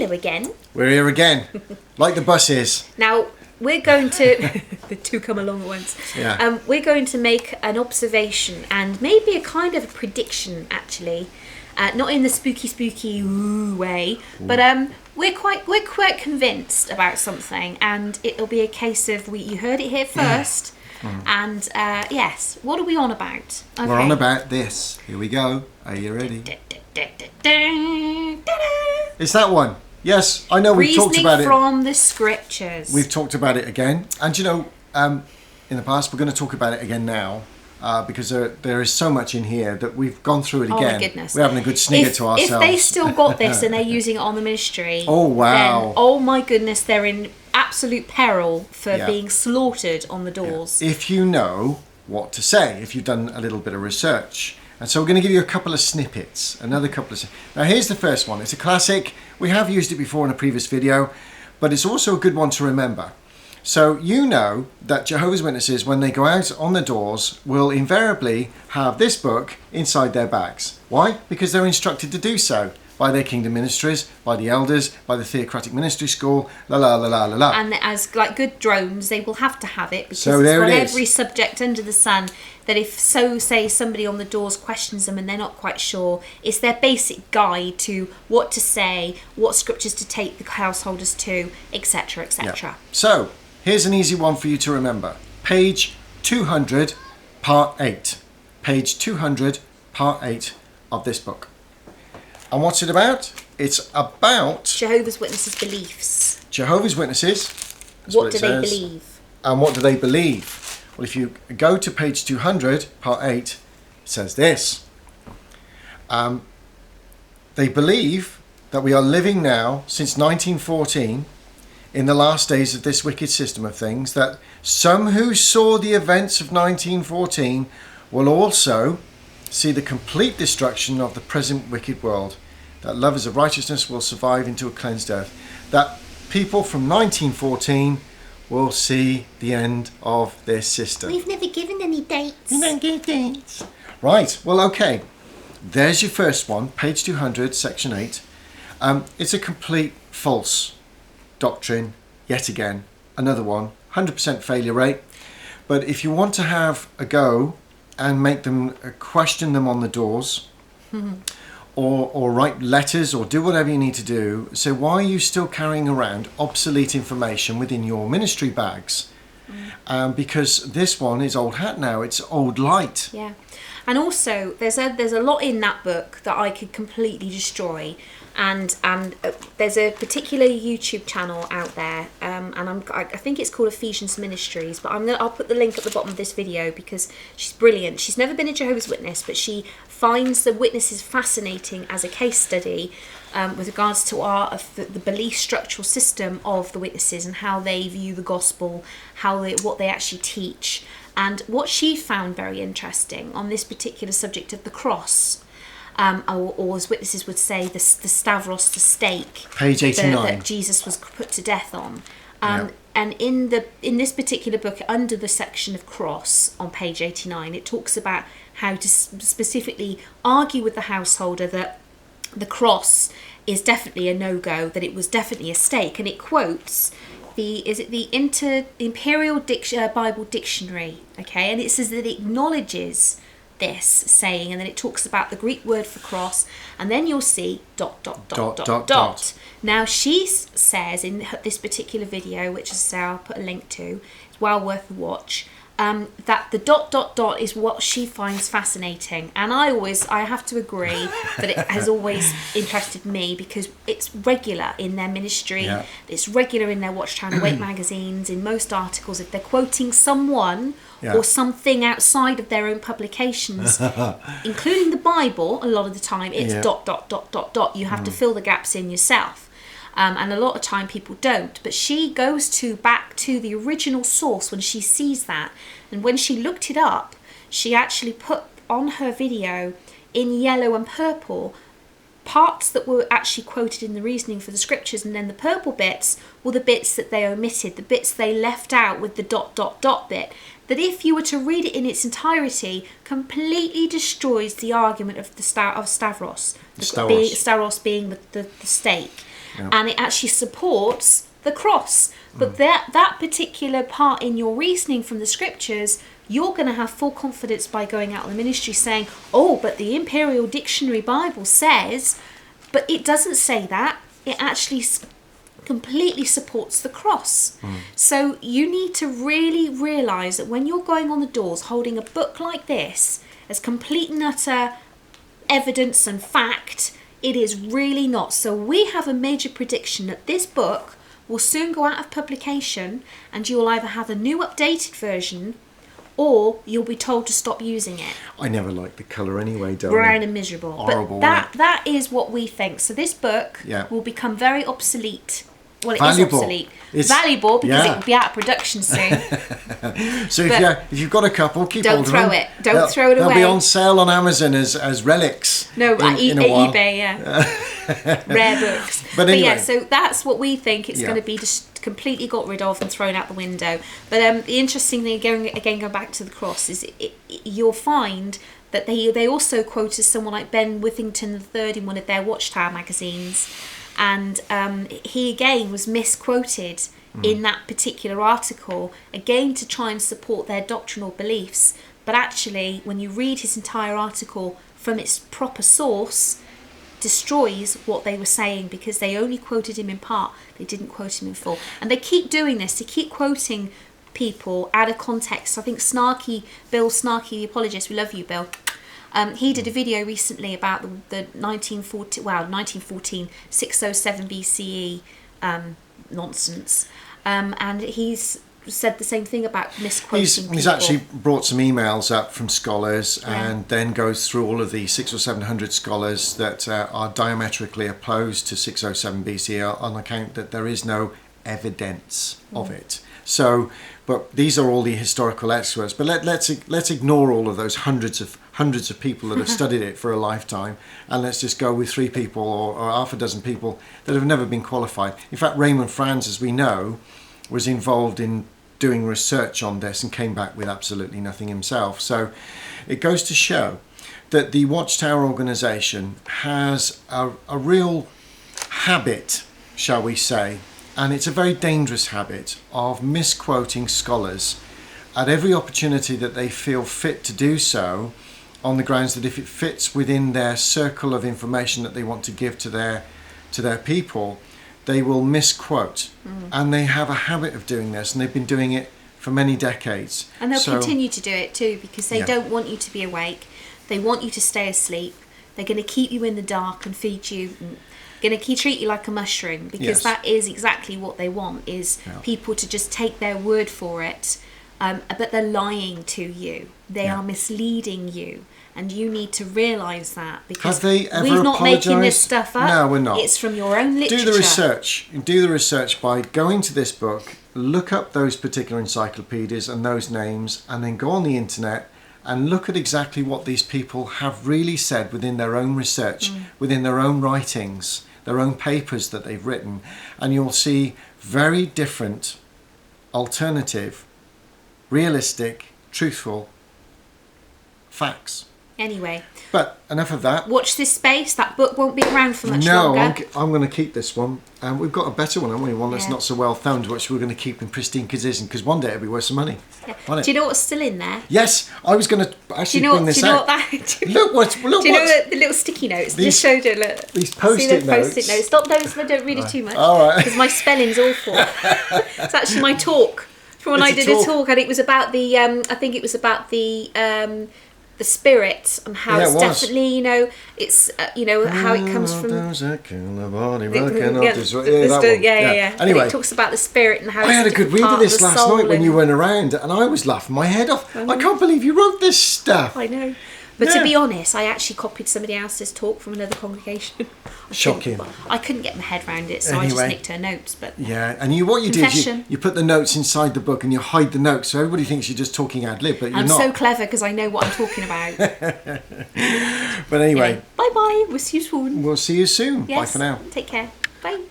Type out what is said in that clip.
Hello again. We're here again, like the buses. Now, we're going to... the two come along at once. Yeah. We're going to make an observation and maybe a kind of a prediction, actually. Not in the spooky ooh way, but we're quite convinced about something, and it'll be a case of you heard it here first. And yes, what are we on about? Okay. We're on about this. Here we go. Are you ready? It's that one. Yes, I know we've talked about it. Reasoning from the scriptures. We've talked about it again. And you know, in the past, we're going to talk about it again now. Because there is so much in here that we've gone through it again. Oh my goodness. We're having a good snigger to ourselves. If they still got this and they're using it on the ministry, oh wow! Then, oh my goodness, they're in absolute peril for being slaughtered on the doors. Yeah. If you know what to say, if you've done a little bit of research. And so we're going to give you a couple of snippets, another couple of... Now here's the first one. It's a classic. We have used it before in a previous video, but it's also a good one to remember. So you know that Jehovah's Witnesses, when they go out on the doors, will invariably have this book inside their bags. Why? Because they're instructed to do so by their kingdom ministries, by the elders, by the theocratic ministry school, la la la la la la. And as like good drones, they will have to have it because so it's there got it is. Every subject under the sun. That if say somebody on the doors questions them and they're not quite sure, it's their basic guide to what to say, what scriptures to take the householders to, etc., etc. Yeah. So here's an easy one for you to remember. Page 200, part 8. Page 200, part 8 of this book. And what's it about? It's about... Jehovah's Witnesses' beliefs. Jehovah's Witnesses. What do they believe? And what do they believe? Well, if you go to page 200, part 8, it says this. They believe that we are living now, since 1914, in the last days of this wicked system of things, that some who saw the events of 1914 will also see the complete destruction of the present wicked world, that lovers of righteousness will survive into a cleansed earth, that people from 1914 will see the end of this system. We've never given any dates. We don't give dates. Right, well, okay. There's your first one, page 200, section 8. It's a complete false doctrine, yet again. Another one, 100% failure rate. But if you want to have a go and make them question them on the doors, or write letters, or do whatever you need to do, say, why are you still carrying around obsolete information within your ministry bags? Because this one is old hat now, it's old light. Yeah. And also, there's a lot in that book that I could completely destroy. And there's a particular YouTube channel out there, and I think it's called Ephesians Ministries, but I'll put the link at the bottom of this video because she's brilliant. She's never been a Jehovah's Witness, but she finds the witnesses fascinating as a case study with regards to the belief structural system of the witnesses and how they view the gospel, what they actually teach. And what she found very interesting on this particular subject of the cross, or as witnesses would say, the Stavros, the stake, page 89, that Jesus was put to death on. And in this particular book, under the section of cross on page 89, it talks about how to specifically argue with the householder that the cross is definitely a no-go, that it was definitely a stake, and it quotes the Imperial Bible Dictionary, okay, and it says that it acknowledges this saying, and then it talks about the Greek word for cross, and then you'll see ... Now she says in this particular video, which is I'll put a link to, it's well worth a watch, that the ... is what she finds fascinating, and I have to agree that it has always interested me because it's regular in their ministry, it's regular in their Watchtower and Awake magazines, in most articles. If they're quoting someone or something outside of their own publications, including the Bible, a lot of the time it's ... You have to fill the gaps in yourself. And a lot of time people don't, but she goes back to the original source when she sees that, and when she looked it up, she actually put on her video in yellow and purple parts that were actually quoted in the reasoning for the scriptures, and then the purple bits were the bits that they omitted, the bits they left out with the ... bit, that if you were to read it in its entirety, completely destroys the argument of the Stavros. Stavros being the stake. Yeah. And it actually supports the cross. But that particular part in your reasoning from the scriptures, you're going to have full confidence by going out in the ministry saying, oh, but the Imperial Dictionary Bible says, but it doesn't say that. It actually completely supports the cross. So you need to really realise that when you're going on the doors holding a book like this as complete and utter evidence and fact, it is really not. So we have a major prediction that this book will soon go out of publication, and you will either have a new updated version or you'll be told to stop using it. I never liked the colour anyway, darling. Brown and miserable. Horrible, but that is what we think. So this book will become very obsolete. Well, it is obsolete. It's valuable because it will be out of production soon. So if you've got a couple, keep hold of them. Don't throw it. Don't throw it away. They'll be on sale on Amazon as relics. No, in a while. eBay, Rare books. But anyway. So that's what we think it's going to be just completely got rid of and thrown out the window. But the interesting thing, going back to the cross, is you'll find that they also quoted someone like Ben Withington III in one of their Watchtower magazines. And he again was misquoted in that particular article, again to try and support their doctrinal beliefs. But actually, when you read his entire article from its proper source, destroys what they were saying, because they only quoted him in part, they didn't quote him in full. And they keep doing this, they keep quoting people out of context. I think Bill Snarky, the apologist, we love you, Bill. He did a video recently about the 1914 607 BCE nonsense, and he's said the same thing about misquoting He's actually brought some emails up from scholars and then goes through all of the 600 or 700 scholars that are diametrically opposed to 607 BCE on account that there is no evidence of it. So, but these are all the historical experts. But let's ignore all of those hundreds of people that have studied it for a lifetime, and let's just go with 3 people or half a dozen people that have never been qualified. In fact, Raymond Franz, as we know, was involved in doing research on this and came back with absolutely nothing himself. So it goes to show that the Watchtower organisation has a real habit, shall we say, and it's a very dangerous habit of misquoting scholars at every opportunity that they feel fit to do so, on the grounds that if it fits within their circle of information that they want to give to their people, they will misquote. And they have a habit of doing this, and they've been doing it for many decades. And they'll continue to do it too, because they don't want you to be awake. They want you to stay asleep. They're going to keep you in the dark and feed you, going to treat you like a mushroom, because that is exactly what they want, is people to just take their word for it. But they're lying to you. They are misleading you. And you need to realise that, because we're not making this stuff up. No, we're not. It's from your own literature. Do the research by going to this book, look up those particular encyclopedias and those names, and then go on the internet and look at exactly what these people have really said within their own research, within their own writings, their own papers that they've written, and you'll see very different, alternative, realistic, truthful facts. Anyway. But enough of that. Watch this space. That book won't be around for much longer. No, I'm going to keep this one. And we've got a better one, haven't we? One that's not so well thumbed, which we're going to keep in pristine condition, because one day it'll be worth some money. Yeah. Do you know what's still in there? Yes, I was going to actually bring this out. Look what. Do you know the little sticky notes? These showed it. Look. These post-it notes. Stop those. Don't read it too much. All right. Because my spelling's awful. It's actually my talk from when I did a talk, and it was about the. I think it was about the spirit, and how it's definitely, it's how it comes from. Anyway, it talks about the spirit and how. I had a good read of this last night when you went around, and I was laughing my head off. I can't believe you wrote this stuff. I know. But Yeah. to be honest, I actually copied somebody else's talk from another congregation. Shocking. I couldn't get my head around it, so I just Anyway. nicked her notes. But Yeah, and what you do is Confession. you put the notes inside the book and you hide the notes, so everybody thinks you're just talking ad lib, but you're I'm not. so clever because I know what I'm talking about. But anyway, Bye bye. We'll see you soon. we'll see you soon. Yes. Bye for now. Take care. Bye.